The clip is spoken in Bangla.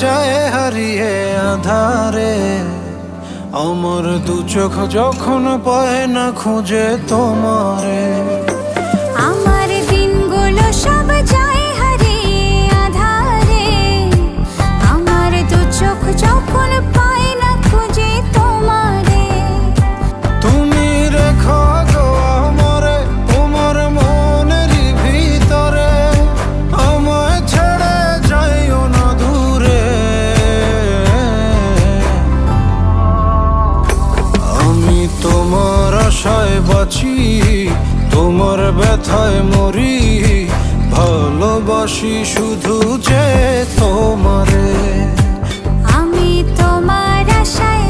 যায় হারিয়ে আধারে। আমার দু চোখ যখন পায় না খুঁজে তোমারে। আমার দিনগুলো সব যায় হারিয়ে আঁধারে। আমার দু চোখ যখন পায় না খুঁজে তোমারে। তুমি রেখো গো আমারে তোমার মনের ভিতরে, আমায় ছেড়ে যাইও না দূরে। আমি তোমার আশায় বাঁচি, তোমার ব্যথায় মরি, ভালোবাসি শুধু যে তোমারে। আমি তোমার আশায়